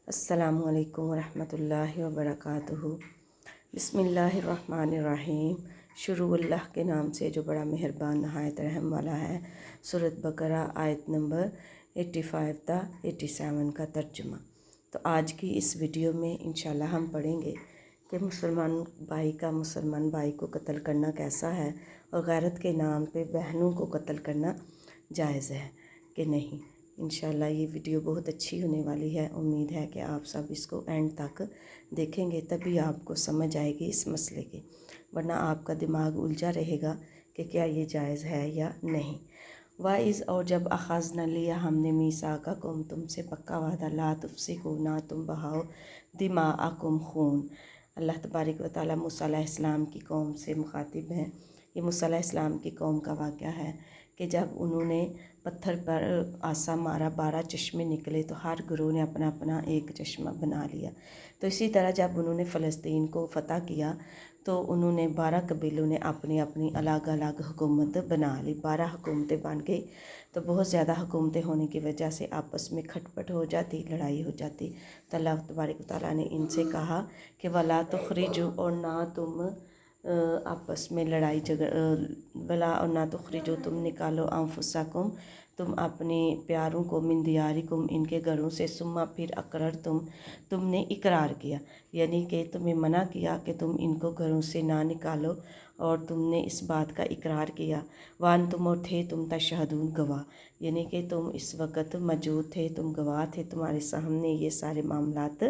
السلام علیکم ورحمۃ اللہ وبرکاتہ۔ بسم اللہ الرحمن الرحیم۔ شروع اللہ کے نام سے جو بڑا مہربان نہایت رحم والا ہے۔ سورۃ بقرہ آیت نمبر 85 تا 87 کا ترجمہ۔ تو آج کی اس ویڈیو میں انشاءاللہ ہم پڑھیں گے کہ مسلمان بھائی کو قتل کرنا کیسا ہے، اور غیرت کے نام پہ بہنوں کو قتل کرنا جائز ہے کہ نہیں۔ انشاءاللہ یہ ویڈیو بہت اچھی ہونے والی ہے۔ امید ہے کہ آپ سب اس کو اینڈ تک دیکھیں گے، تبھی آپ کو سمجھ آئے گی اس مسئلے کی، ورنہ آپ کا دماغ الجھا رہے گا کہ کیا یہ جائز ہے یا نہیں۔ وَإِذْ اور جب اخذنا لیا ہم نے میثاقکم تم سے پکا وعدہ، لا تفسقوا نہ تم بہاؤ، دماءکم خون۔ اللہ تبارک و تعالیٰ موسیٰ علیہ السلام کی قوم سے مخاطب ہیں۔ یہ موسیٰ علیہ السلام کی قوم کا واقعہ ہے کہ جب انہوں نے پتھر پر آسا مارا، 12 چشمے نکلے، تو ہر گروہ نے اپنا اپنا ایک چشمہ بنا لیا۔ تو اسی طرح جب انہوں نے فلسطین کو فتح کیا تو انہوں نے 12 قبیلوں نے اپنی اپنی الگ الگ حکومت بنا لی، 12 حکومتیں بن گئی۔ تو بہت زیادہ حکومتیں ہونے کی وجہ سے آپس میں کھٹ پٹ ہو جاتی، لڑائی ہو جاتی۔ تو اللہ تبارک و تعالیٰ نے ان سے کہا کہ وَلَا تُخْرِجُوا اور نہ تم آپس میں لڑائی ولا اور نہ تخرجو تم نکالو انفسکم تم اپنے پیاروں کو، من دیارکم ان کے گھروں سے، ثم پھر اقرر تم نے اقرار کیا، یعنی کہ تمہیں منع کیا کہ تم ان کو گھروں سے نہ نکالو، اور تم نے اس بات کا اقرار کیا، وان تم اور تھے تم تشہدون گواہ، یعنی کہ تم اس وقت موجود تھے، تم گواہ تھے، تمہارے سامنے یہ سارے معاملات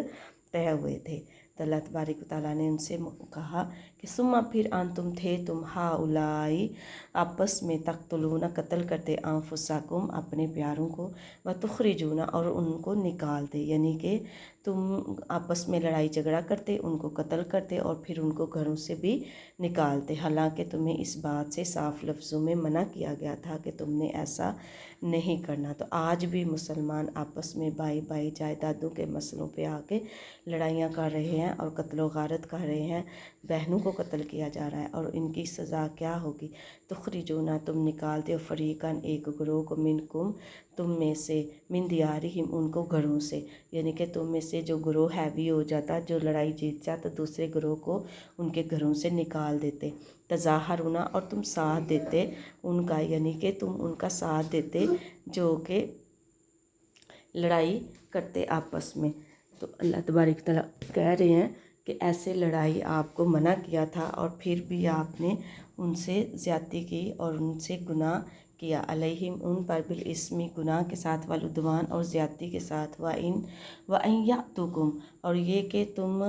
طے ہوئے تھے۔ تو اللہ تبارک و تعالیٰ نے ان سے کہا کہ ثم پھر تم تھے تم ہؤلائی آپس میں تقتلون قتل کرتے، انفسکم اپنے پیاروں کو، وتخرجون اور ان کو نکالتے، یعنی کہ تم آپس میں لڑائی جھگڑا کرتے، ان کو قتل کرتے اور پھر ان کو گھروں سے بھی نکالتے، حالانکہ تمہیں اس بات سے صاف لفظوں میں منع کیا گیا تھا کہ تم نے ایسا نہیں کرنا۔ تو آج بھی مسلمان آپس میں بھائی جائیدادوں کے مسئلوں پہ آ کے لڑائیاں کر رہے ہیں اور قتل و غارت کر رہے ہیں، بہنوں کو قتل کیا جا رہا ہے، اور ان کی سزا کیا ہوگی؟ تخرجون تم نکالتے ہو، فریقاً ایک گروہ کو، منکم تم میں سے، من دیارہم ان کو گھروں سے، یعنی کہ تم میں سے جو گروہ ہیوی ہو جاتا، جو لڑائی جیت جاتا، دوسرے گروہ کو ان کے گھروں سے نکال دیتے، تظاہرون اور تم ساتھ دیتے ان کا، یعنی کہ تم ان کا ساتھ دیتے جو کہ لڑائی کرتے آپس میں۔ تو اللہ تبارک تعالیٰ کہہ رہے ہیں کہ ایسے لڑائی آپ کو منع کیا تھا، اور پھر بھی آپ نے ان سے زیادتی کی اور ان سے گناہ کیا، علیہم ان پر، بالاسم گناہ کے ساتھ، والعدوان اور زیادتی کے ساتھ، وَإِن یأتوکم اور یہ کہ تم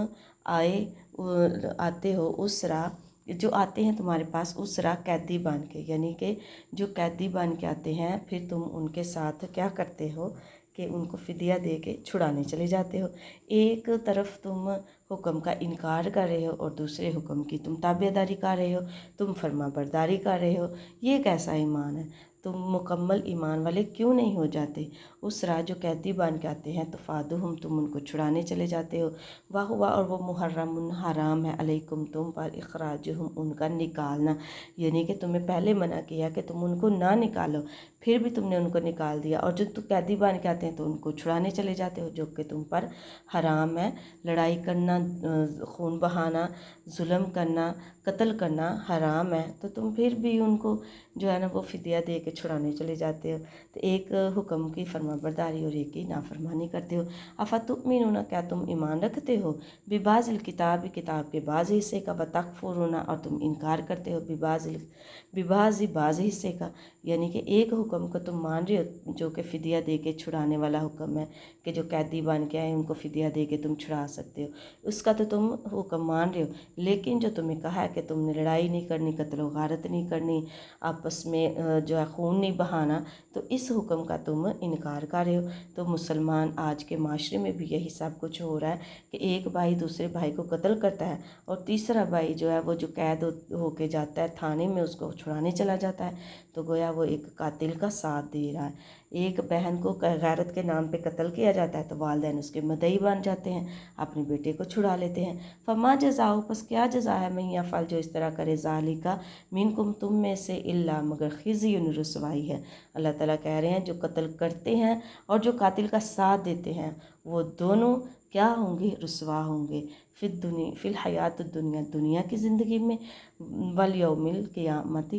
آتے ہو اسرا جو آتے ہیں تمہارے پاس، اسرا قیدی بن کے، یعنی کہ جو قیدی بن کے آتے ہیں، پھر تم ان کے ساتھ کیا کرتے ہو کہ ان کو فدیہ دے کے چھڑانے چلے جاتے ہو۔ ایک طرف تم حکم کا انکار کر رہے ہو اور دوسرے حکم کی تم تابع داری کر رہے ہو، تم فرما برداری کر رہے ہو، یہ کیسا ایمان ہے؟ تم مکمل ایمان والے کیوں نہیں ہو جاتے؟ اس راہ جو قیدی بن کے آتے ہیں، تفادہم تم ان کو چھڑانے چلے جاتے ہو، وہوا اور وہ محرم حرام ہے، علیکم تم پر، اخراجہم ان کا نکالنا، یعنی کہ تمہیں پہلے منع کیا کہ تم ان کو نہ نکالو، پھر بھی تم نے ان کو نکال دیا، اور جو قیدی بن کے آتے ہیں تو ان کو چھڑانے چلے جاتے ہو، جو کہ تم پر حرام ہے۔ لڑائی کرنا، خون بہانا، ظلم کرنا، قتل کرنا حرام ہے، تو تم پھر بھی ان کو جو ہے نا وہ فدیہ دے کے چھڑانے چلے جاتے ہو۔ تو ایک حکم کی فرما برداری اور ایک کی نافرمانی کرتے ہو۔ افتؤمنون کیا تم ایمان رکھتے ہو، ببعض الکتاب کتاب کے بعض حصے کا، وتکفرون اور تم انکار کرتے ہو، ببعض بعض حصے کا، یعنی کہ ایک حکم کو تم مان رہے ہو جو کہ فدیہ دے کے چھڑانے والا حکم ہے، کہ جو قیدی بن کے آئے ان کو فدیہ دے کے تم چھڑا سکتے ہو، اس کا تو تم حکم مان رہے ہو، لیکن جو تمہیں کہا ہے کہ تم نے لڑائی نہیں کرنی، قتل و غارت نہیں کرنی، آپس میں جو ہے خون نہیں بہانا، تو اس حکم کا تم انکار کر رہے ہو۔ تو مسلمان آج کے معاشرے میں بھی یہی سب کچھ ہو رہا ہے کہ ایک بھائی دوسرے بھائی کو قتل کرتا ہے، اور تیسرا بھائی جو ہے وہ جو قید ہو کے جاتا ہے تھانے میں، اس کو چھڑانے چلا جاتا ہے، تو گویا وہ ایک قاتل کا ساتھ دے رہا ہے۔ ایک بہن کو غیرت کے نام پہ قتل کیا جاتا ہے تو والدین اس کے مدعی بن جاتے ہیں، اپنے بیٹے کو چھڑا لیتے ہیں۔ فما جزاؤ، پس کیا جزا ہے، من یفعل، جو اس طرح کرے، ذالکا منکم، تم میں سے، الا مگر، خزی، رسوائی ہے۔ اللہ تعالیٰ کہہ رہے ہیں جو قتل کرتے ہیں اور جو قاتل کا ساتھ دیتے ہیں وہ دونوں کیا ہوں گے، رسوا ہوں گے، فی الحیات الدنیا، دنیا کی زندگی میں، والیوم القیامت،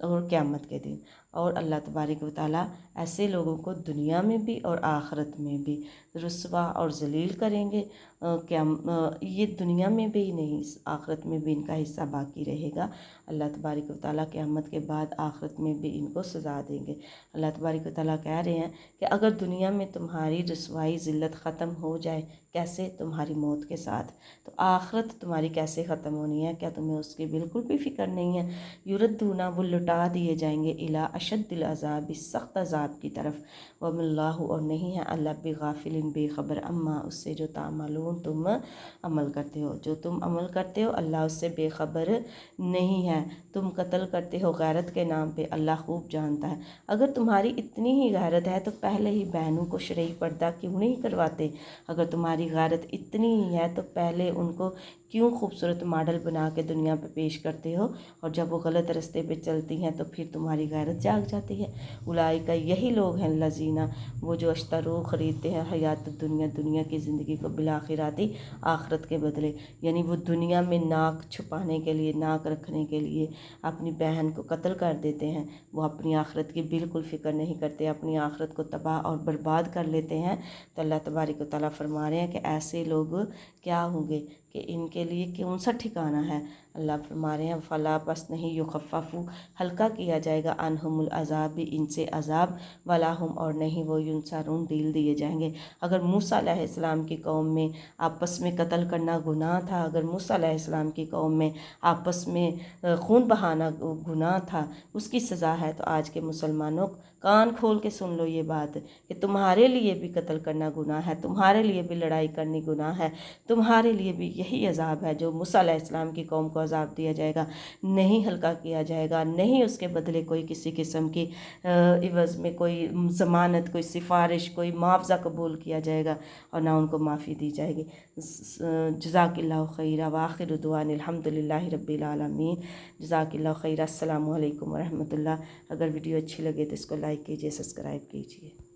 اور قیامت کے دن۔ اور اللہ تبارک و تعالیٰ ایسے لوگوں کو دنیا میں بھی اور آخرت میں بھی رسوا اور ذلیل کریں گے۔ یہ دنیا میں بھی نہیں، آخرت میں بھی ان کا حصہ باقی رہے گا۔ اللہ تبارک و تعالیٰ قیامت کے بعد آخرت میں بھی ان کو سزا دیں گے۔ اللہ تبارک و تعالیٰ کہہ رہے ہیں کہ اگر دنیا میں تمہاری رسوائی، ذلت ختم ہو جائے، کیسے؟ تمہاری موت کے ساتھ، تو آخرت تمہاری کیسے ختم ہونی ہے؟ کیا تمہیں اس کی بالکل بھی فکر نہیں ہے؟ یردونا، وہ لٹا دیے جائیں گے، الی اشد العذاب، سخت عذاب کی طرف، وما اللہ، اور نہیں ہے اللہ بغافل، بے خبر، اما، اس سے جو تعملون، تم عمل کرتے ہو، جو تم عمل کرتے ہو اللہ اس سے بے خبر نہیں ہے۔ تم قتل کرتے ہو غیرت کے نام پہ، اللہ خوب جانتا ہے۔ اگر تمہاری اتنی ہی غیرت ہے تو پہلے ہی بہنوں کو شرعی پردہ کیوں نہیں کرواتے؟ اگر تمہاری غیرت اتنی ہی ہے تو پہلے ان کو کیوں خوبصورت ماڈل بنا کے دنیا پہ پیش کرتے ہو، اور جب وہ غلط راستے پہ چلتی ہیں تو پھر تمہاری غیرت جاگ جاتی ہے۔ اولئک، یہی لوگ ہیں، الذین، وہ جو اشتروا، خریدتے ہیں، حیات الدنیا، دنیا کی زندگی کو، بالآخراتی، آخرت کے بدلے، یعنی وہ دنیا میں ناک چھپانے کے لیے، ناک رکھنے کے لیے اپنی بہن کو قتل کر دیتے ہیں، وہ اپنی آخرت کی بالکل فکر نہیں کرتے، اپنی آخرت کو تباہ اور برباد کر لیتے ہیں۔ تو اللہ تبارک و تعالیٰ فرما رہے ہیں کہ ایسے لوگ کیا ہوں گے کہ ان کے لیے کون سا ٹھکانہ ہے۔ اللہ فرما رہے ہیں فلا، پس نہیں، یخفف، ہلکا کیا جائے گا، عنہم العذاب، ان سے عذاب، ولا ہم، اور نہیں وہ، ینصرون، ڈھیل دیے جائیں گے۔ اگر موسیٰ علیہ السلام کی قوم میں آپس میں قتل کرنا گناہ تھا، اگر موسیٰ علیہ السلام کی قوم میں آپس میں خون بہانا گناہ تھا، اس کی سزا ہے، تو آج کے مسلمانوں کان کھول کے سن لو یہ بات کہ تمہارے لیے بھی قتل کرنا گناہ ہے، تمہارے لیے بھی لڑائی کرنی گناہ ہے، تمہارے لیے بھی یہی عذاب ہے جو موسیٰ علیہ السلام کی قوم کو عذاب دیا جائے گا، نہیں ہلکا کیا جائے گا، نہیں اس کے بدلے کوئی کسی قسم کی عوض میں کوئی ضمانت، کوئی سفارش، کوئی معاوضہ قبول کیا جائے گا، اور نہ ان کو معافی دی جائے گی۔ جزاک اللہ خیرہ، وآخر دعوانا الحمد للہ رب العالمین۔ جزاک اللہ خیرہ، السلام علیکم ورحمۃ اللہ۔ اگر ویڈیو اچھی لگے تو اس کو لائک کیجیے، سبسکرائب کیجیے۔